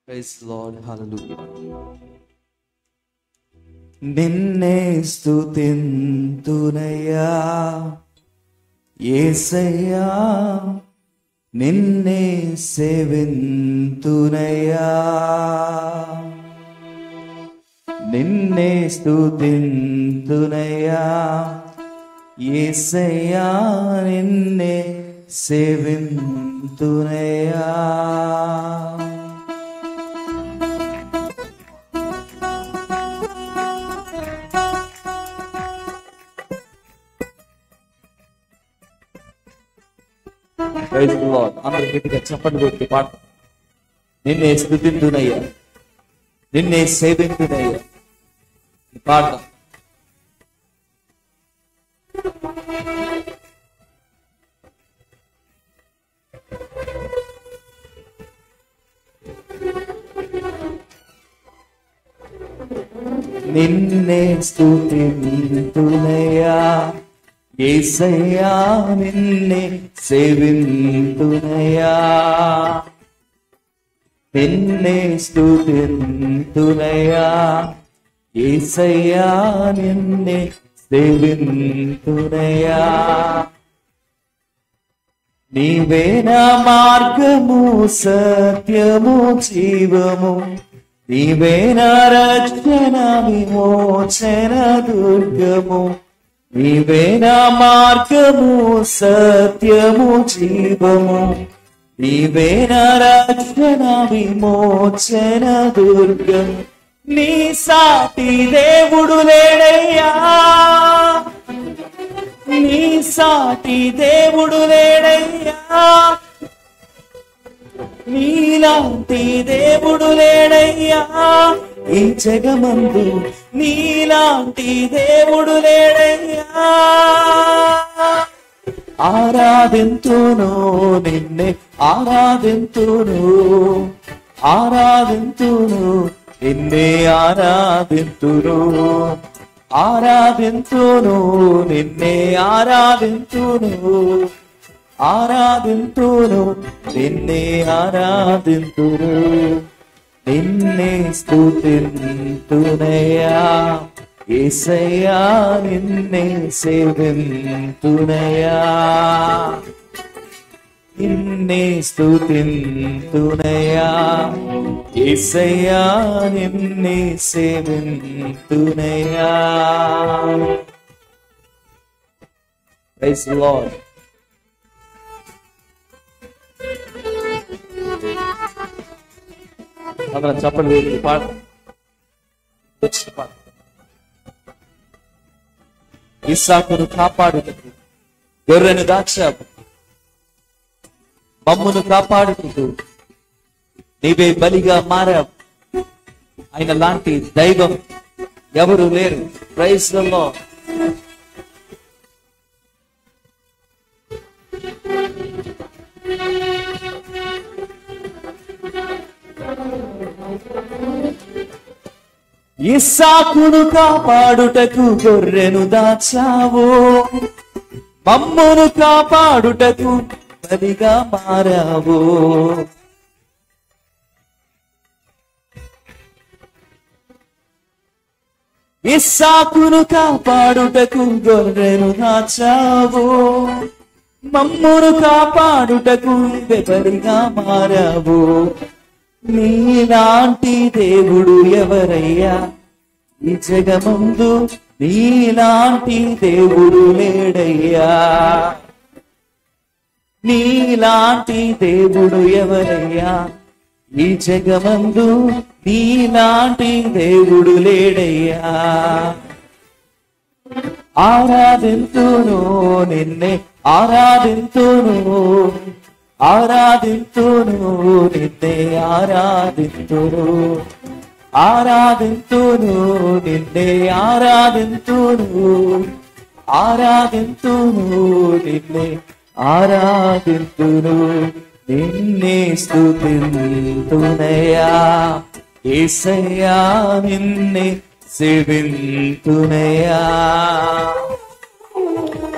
Praise the Lord. Hallelujah. నిన్నే స్తుతింతునయ్యా యేసయ్యా, నిన్నే సేవింతునయ్యా, నిన్నే స్తుతింతునయ్యా యేసయ్యా, నిన్నే సేవింతునయ్యా. Praise the Lord. అందరూ గట్టిగా చప్పట్లు కొట్టి పాట. నిన్నే స్తుతింతునయ్యా, నిన్నే సేవింతునయ్యా. పాట. నిన్నే స్తుతింతునయ్యా యేసయ్యా, నిన్నే సేవింతునయ్యా, నిన్నే స్తుతింతునయ్యా యేసయ్యా, నిన్నే సేవింతునయ్యా. నీవే నా మార్గము సత్యము జీవము, నీవే నా రక్షణ విమోచన దుర్గము, నీవే నా మార్గము సత్యము జీవము, నీవే నా రక్షణ విమోచన దుర్గం. నీ సాటి దేవుడు లేడయ్యా, నీ సాటి దేవుడు లేడయ్యా, నీలాంటి దేవుడు లేడయ్యా ఈ జగమందు, నీలాంటి దేవుడు లేడయ్యా. ఆరాధింతును నిన్నే, ఆరాధింతును, ఆరాధింతును నిన్నే, ఆరాధింతును, ఆరాధింతును నిన్నే, ఆరాధింతును, ఆరాధింతును నిన్నే, ఆరాధింతును, నిన్నే స్తుతింతునయ్యా యేసయ్యా, నిన్నే సేవింతునయ్యా, నిన్నే స్తుతింతునయ్యా యేసయ్యా, నిన్నే సేవింతునయ్యా. Praise the Lord. అందరం చప్పట్లు వేసి పాట. ఇస్సాకును కాపాడుటకు గొర్రెను దాచావు, మమ్మును కాపాడుటకు నీవే బలిగా మారావు. ఆయన లాంటి దైవం ఎవరు లేరు. Praise the Lord. ఇస్సాకును కాపాడుటకు గొర్రెను దాచావు, మమ్మును కాపాడుటకు బలిగా మారావు. ఇస్సాకును కాపాడుటకు గొర్రెను దాచావు, మమ్మును కాపాడుటకు బలిగా మారావు. నీలాంటి దేవుడు ఎవరయ్యా ఈ జగమందు, నీలాంటి దేవుడు లేడయ్యా, నీలాంటి దేవుడు ఎవరయ్యా ఈ జగమందు, నీలాంటి దేవుడు లేడయ్యా. ఆరాధింతును నిన్నే, ఆరాధింతును, ఆరాధింతును నిన్నే, ఆరాధింతును, ఆరాధింతును నిన్నే, ఆరాధింతును, ఆరాధింతును నిన్నే, ఆరాధింతును, నిన్నే స్తుతింతునయ్యా యేసయ్యా, నిన్నే సేవింతునయ్యా,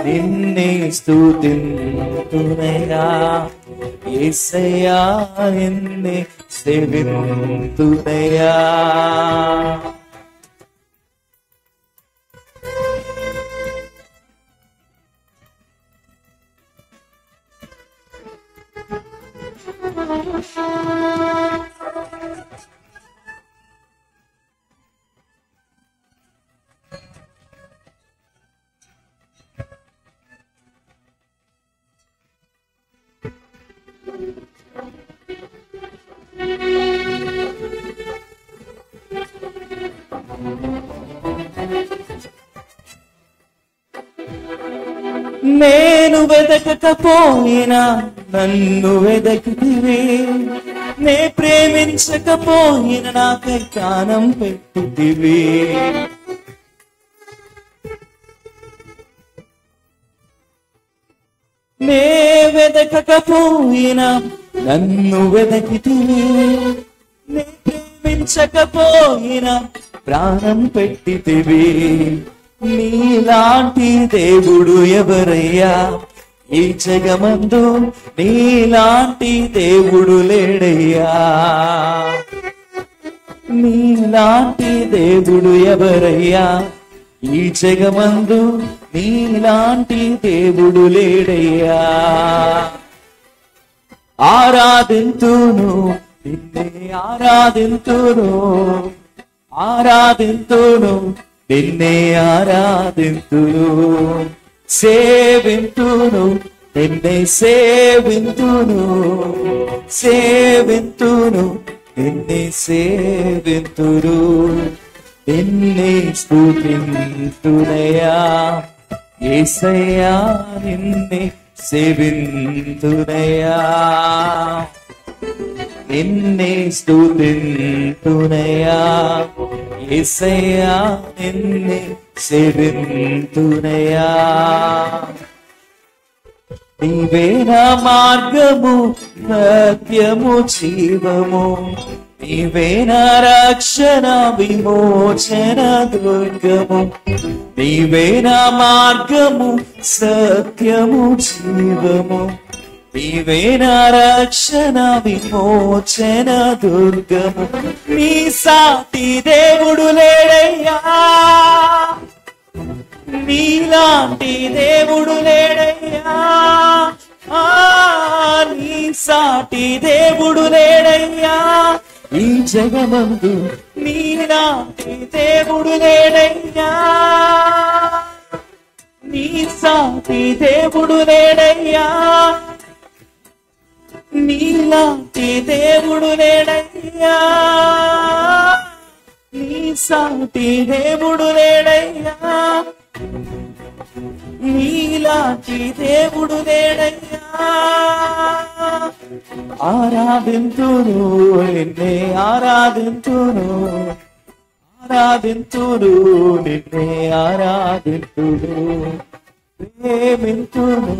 నిన్నే స్తుతింతునయ్యా యేసయ్యా నిన్నే సేవింతునయ్యా. నేను వెదకకపోయినా నన్ను వెదకితివి, నే ప్రేమించకపోయినా నాకై ప్రాణం పెట్టితివి. నే వెదకకపోయినా నన్ను వెదకితివి, నే ప్రేమించకపోయినా ప్రాణం పెట్టితివి. నీలాంటి దేవుడు ఎవరయ్యా ఈ జగమందు, నీలాంటి దేవుడు లేడయ్యా. నీలాంటి దేవుడు ఎవరయ్యా ఈ జగమందు, నీలాంటి దేవుడు లేడయ్యా. ఆరాధింతును నిన్నే ఆరాధింతును, ఆరాధింతును నిన్నే ఆరాధింతును, సేవింతును నిన్నే సేవింతును, సేవింతును నిన్నే సేవింతును, నిన్నే స్తుతింతునయ్యా. యేసయ్యా నిన్నే సేవింతునయ్యా, నిన్నే స్తుతింతునయ్యా. యేసయ్యా నిన్నే సేవింతునయ్యా. నీవే నా మార్గము సత్యము జీవము, నీవే నా రక్షణ విమోచన దుర్గము. నీవే నా మార్గము సత్యము జీవము, నీవే నా రక్షణ విమోచన దుర్గము. నీ సాటి దేవుడు లేడయ్యా, నీలాంటి దేవుడు లేడయ్యా. నీ సాటి దేవుడు లేడయ్యా ఈ జగమందు, నీలాంటి దేవుడు లేడయ్యా. నీ సాటి దేవుడు లేడయ్యా, నీలాంటి దేవుడు లేడయ్యా. నీ సాటి దేవుడు లేడయ్యా, నీలాంటి దేవుడు లేడయ్యా. ఆరాధింతును నిన్నే ఆరాధింతును, ఆరాధింతును నిన్నే ఆరాధింతును, ప్రేమింతును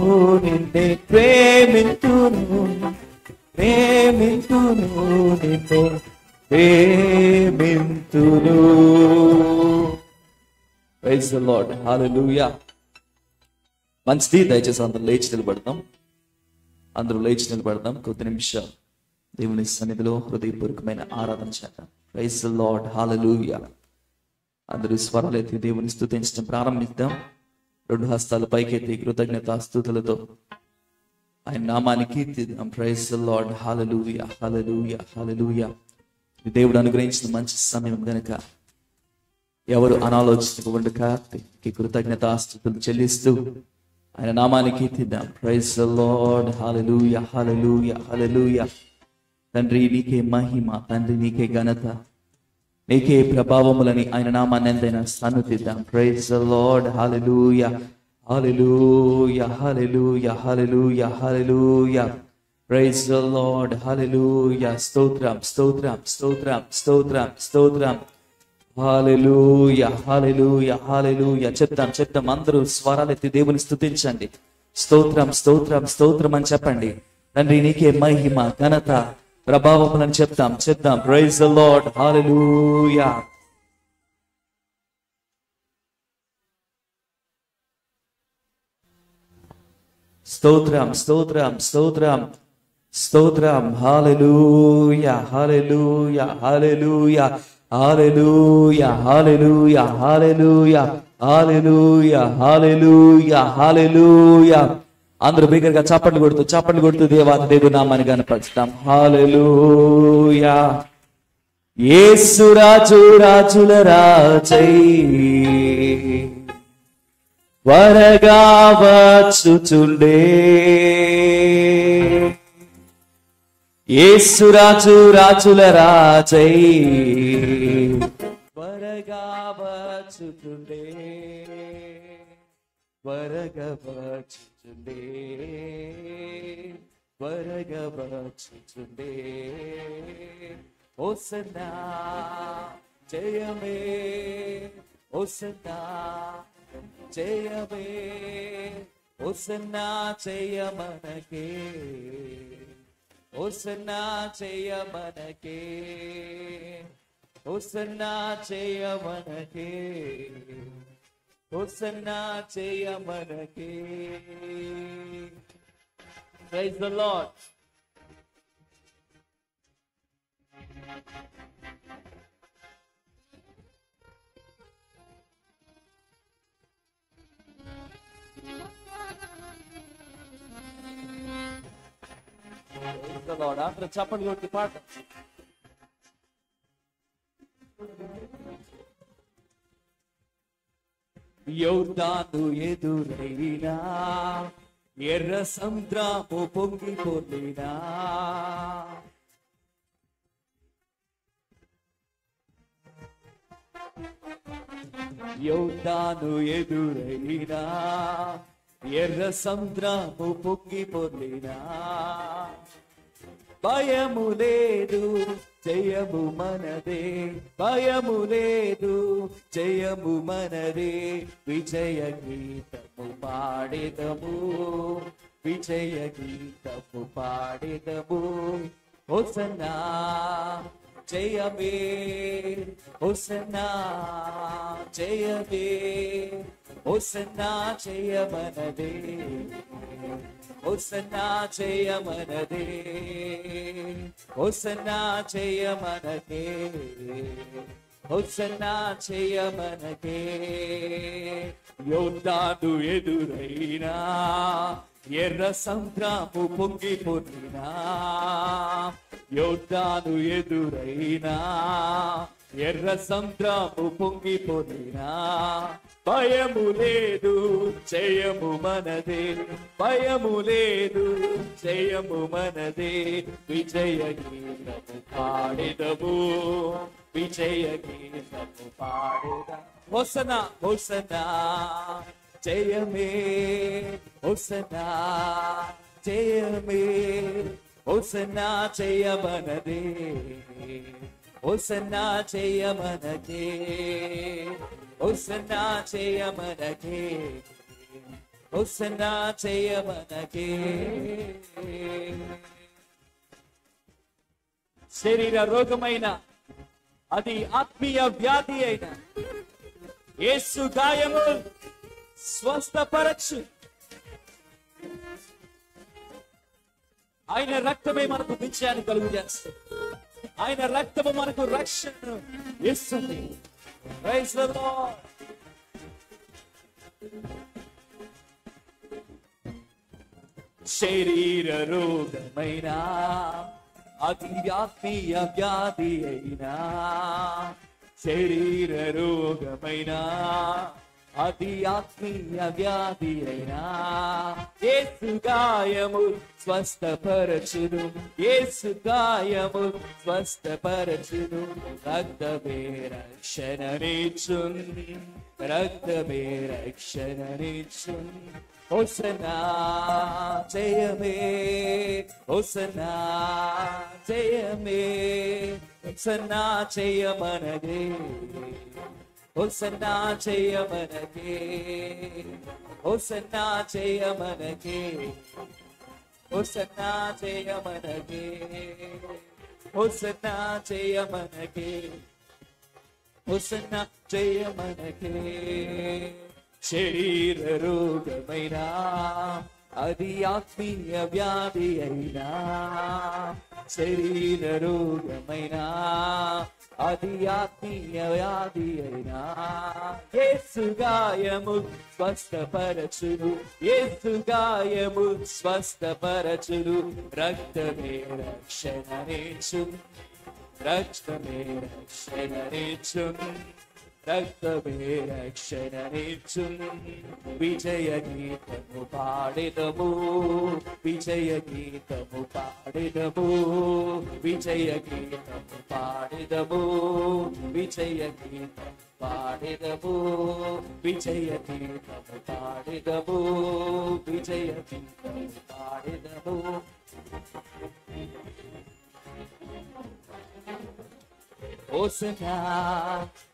నిన్నే ప్రేమింతును, ప్రేమింతును నిన్నే ప్రేమింతును. ప్రైజ్ ది లార్డ్, హల్లెలూయా. మంచిది, దయచేసి అందరూ లేచి నిలబడతాం. అందరూ లేచి నిలబడతాం. కొద్ది నిమిషాలు దేవుని సన్నిధిలో హృదయపూర్వకమైన ఆరాధన చేద్దాం. ప్రైజ్ ది లార్డ్, హల్లెలూయా. అందరూ స్వరాలెత్తి దేవుని స్తుతించడం ప్రారంభిద్దాం. రెండు హస్తాలు పైకెత్తి కృతజ్ఞతాస్తుతులతో ఆయన నామాన్ని కీర్తిద్దాం. Praise the Lord, hallelujah, hallelujah, హల్లెలూయా. దేవుడు అనుగ్రహించిన మంచి సమయం గనుక ఎవరు అనాలోచించక ఉండక కృతజ్ఞతాస్తుతులు చెల్లిస్తూ ఆయన నామాన్ని కీర్తిద్దాం. Praise the Lord, hallelujah, hallelujah, హల్లెలూయా. తండ్రి నీకే మహిమ, తండ్రి నీకే ఘనత, నీకే ప్రభావములని ఆయన నామాన్ని ఎంతైనా సన్నుతిద్దాం. Praise the Lord, hallelujah, hallelujah, hallelujah, hallelujah, hallelujah. Praise the Lord, hallelujah. స్తోత్రం, స్తోత్రం, స్తోత్రం, స్తోత్రం, స్తోత్రం. హల్లెలూయా, హల్లెలూయా, హల్లెలూయా. చెప్తాం చెప్తాం అందరూ స్వరాలెత్తి దేవుని స్తుతించండి. స్తోత్రం, స్తోత్రం, స్తోత్రం అని చెప్పండి. తండ్రి నీకే మహిమ, ఘనత, ప్రభావములని చెప్తాం చెప్తాం. Praise the Lord, hallelujah. స్తోత్రం, స్తోత్రం, స్తోత్రం. స్తోత్రం. హల్లెలూయా, hallelujah, hallelujah, hallelujah, hallelujah, hallelujah, hallelujah, hallelujah, హల్లెలూయా. అందరూ బిగ్గరగా చప్పట్లు కొడుతూ దేవాది దేవుని నామాన్ని కనపరుస్తాం. హల్లెలూయా. యేసు రాజు రాజుల రాజై త్వరగా వచ్చుచుండే. యేసు రాజు రాజుల రాజై త్వరగా వచ్చుచుండే, త్వరగా వచ్చుచుండే, త్వరగా వచ్చుచుండే. హోసన్నా జయమే, హోసన్నా జయమే, హోసన్నా జయమనకే, హోసన్నా జయమనకే, హోసన్నా జయమనకే, హోసన్నా జయమనకే. Praise the Lord. Praise the Lord. అందరూ చప్పట్లు కొట్టి పాట. యోర్దాను ఎదురైనా, ఎర్ర సముద్రము పొంగిపోలేనా, యోర్దాను ఎదురైనా, ఎర్ర సముద్రము పొంగిపోలేనా. భయము లేదు, జయము మనదే, భయము లేదు, జయము మనదే. విజయ గీతము పాడెదము, విజయ గీతము పాడెదము. హోసన్నా జయమే, హోసన్నా జయమే, హోసన్నా జయమనదే, హోసన్నా జయమనదే, హోసన్నా జయమనకే, హోసన్నా జయమనకే. యోర్దాను ఎదురైనా, ఎర్ర సముద్రము పొంగిపోయినా, యోర్దాను ఎదురైనా, ఎర్ర సముద్రము పొంగిపోయినా. భయము లేదు, జయము మనదే, భయము లేదు, జయము మనదే. విజయ గీతము పాడెదము, విజయ గీతము పాడెదము. హోసన్నా, హోసన్నా జయమే, హోసన్నా జయమే, హోసన్నా జయమనదే, హోసన్నా జయమనకే, హోసన్నా జయమనకే, హోసన్నా జయమనకే. శరీర రోగమైన, అది ఆత్మీయ వ్యాధి అయిన యేసు గాయము స్వస్థపరచు. ఆయన రక్తమే మనకు విజయాన్ని కలుగు చేస్తుంది, ఆయన రక్తము మనకు రక్షణను ఇస్తుంది. Praise the Lord. శరీర రోగమైనా, అది ఆత్మీయ వ్యాధి అయినా, శరీర రోగమైనా, అది ఆత్మీయ వ్యాధి అయినా. యేసు గాయము స్వస్థపరచును, యేసు గాయము స్వస్థపరచును. రక్తమే రక్షణనిచ్చును, రక్తమే రక్షణనిచ్చును. హోసన్నా జయమే, హోసన్నా జయమే, హోసన్నా జయమనదే, హోసన్నా జయమనకే, హోసన్నా జయమనకే, హోసన్నా జయమనకే, హోసన్నా జయమనకే, హోసన్నా జయమనకే. శరీర రోగమైనా, అది ఆత్మీయ వ్యాధి అయినా, శరీర రోగమైనా, అది ఆత్మీయ వ్యాధి అయినా, యేసు గాయము స్వస్థపరచును, యేసు గాయము స్వస్థపరచును. రక్తమే రక్షణనిచ్చు, రక్తమే రక్షణనిచ్చు, రక్తమే రక్షణనిచ్చు. విజయ గీతము పాడెదము, విజయ గీతము పాడెదము, విజయ గీతము పాడెదము, విజయ గీతము పాడెదము, విజయ గీతము పాడెదము, విజయ గీతము పాడెదము. హోసన్నా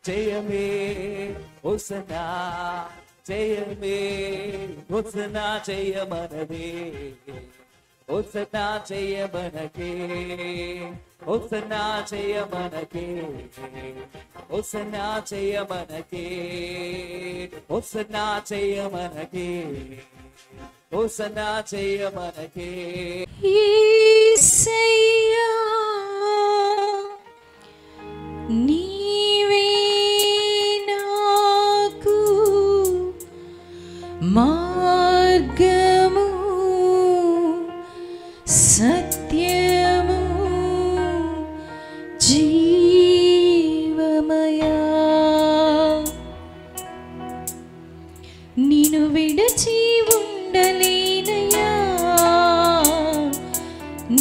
జయమే, హోసన్నా జయమే, హోసన్నా జయమనదే, హోసన్నా జయమనకే, హోసన్నా జయమనకే, హోసన్నా జయమనకే, హోసన్నా జయమనకే, హోసన్నా జయమనకే. యేసయ్యా నీవే నాకు మార్గము, సత్యము, జీవమయా. నిన్ను విడచి ఉండలేనయ్యా,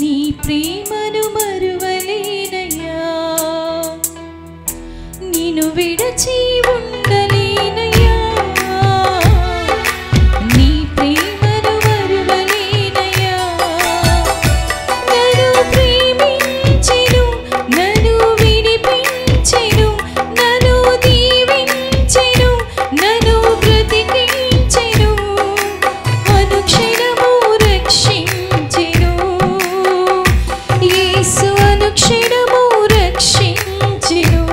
నీ ప్రేమను మరువలేనయ్యా, నిన్ను విడచి ఉండలేనయ్యా, నీ ప్రేమను మరువలేనయ్యా. నన్ను ప్రేమించెను, నన్ను విడిపించెను, నన్ను దీవించెను, నన్ను బ్రతికించెను, అనుక్షణము రక్షించెను. యేసు అనుక్షణము రక్షించెను.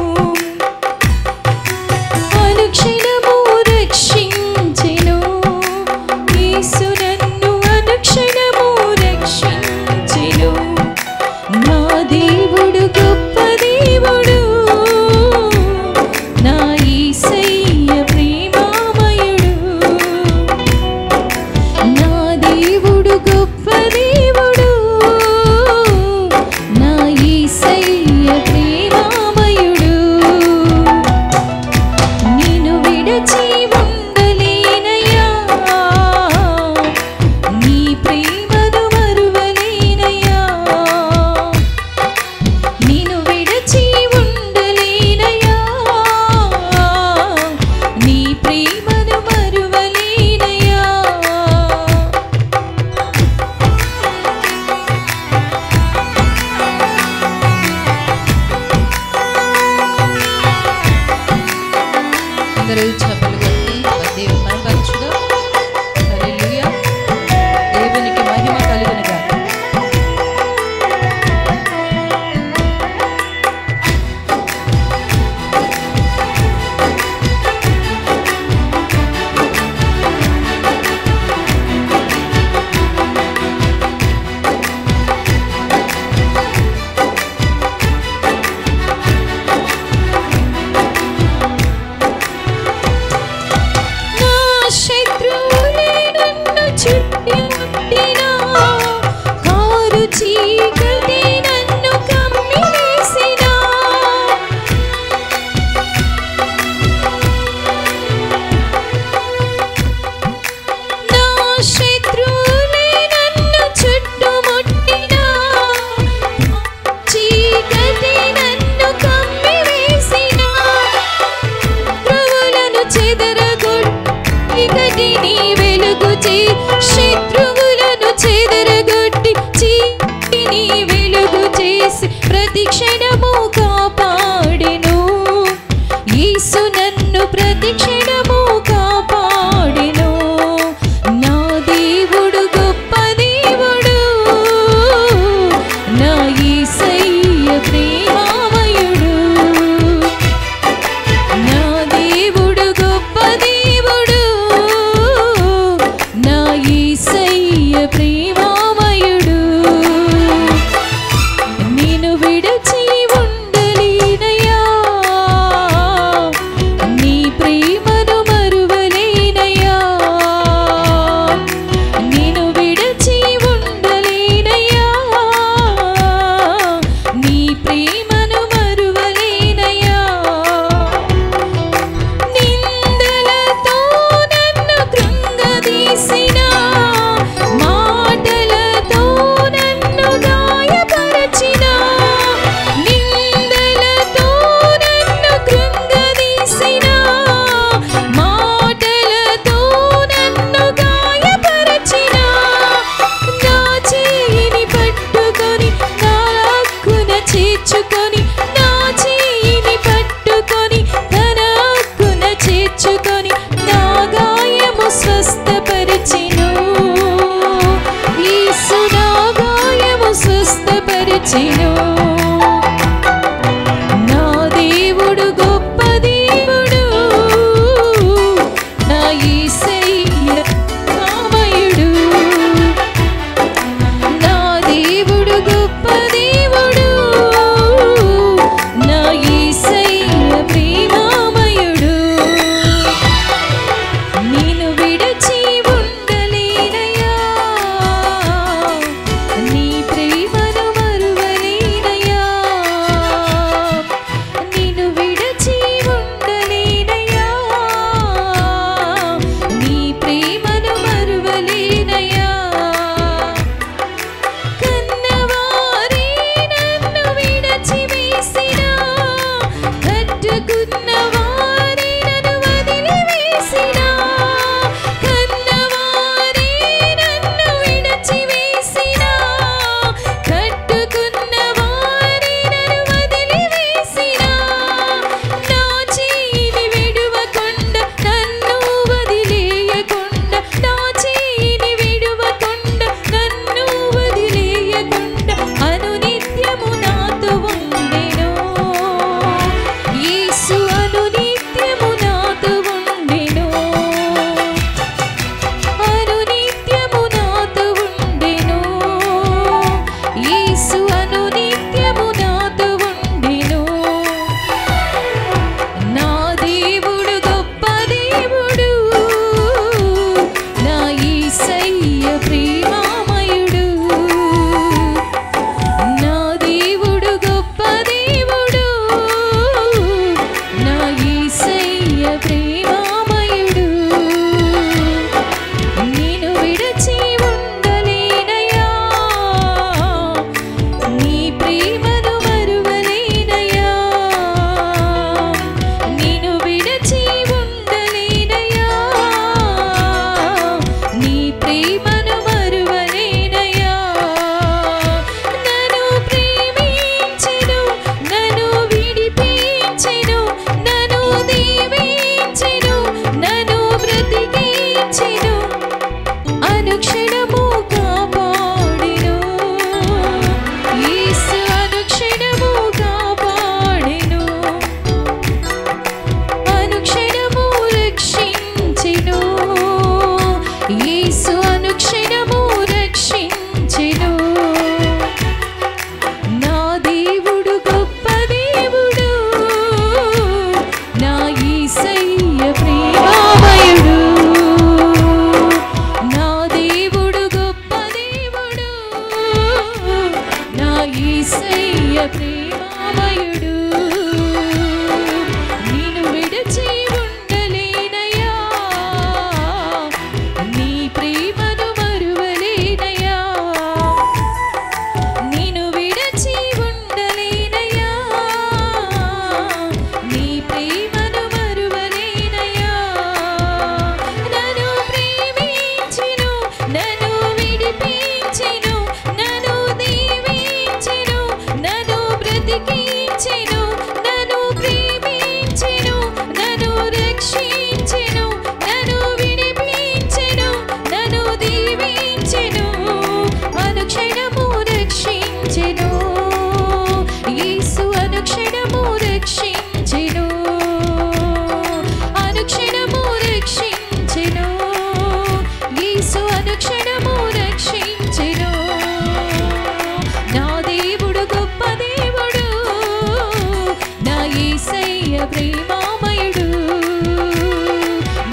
ప్రేమామయుడు,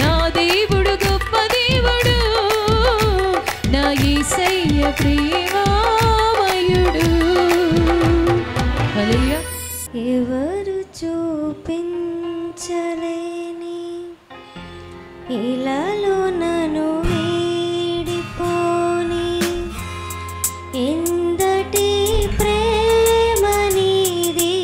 నా దేవుడు గొప్ప దేవుడు, నా యేసయ్య ప్రేమామయుడు. హల్లెలూయా. ఎవరు చూపించలేని ఇలాలో నన్ను వీడిపోని ఎందటి ప్రేమ నీది,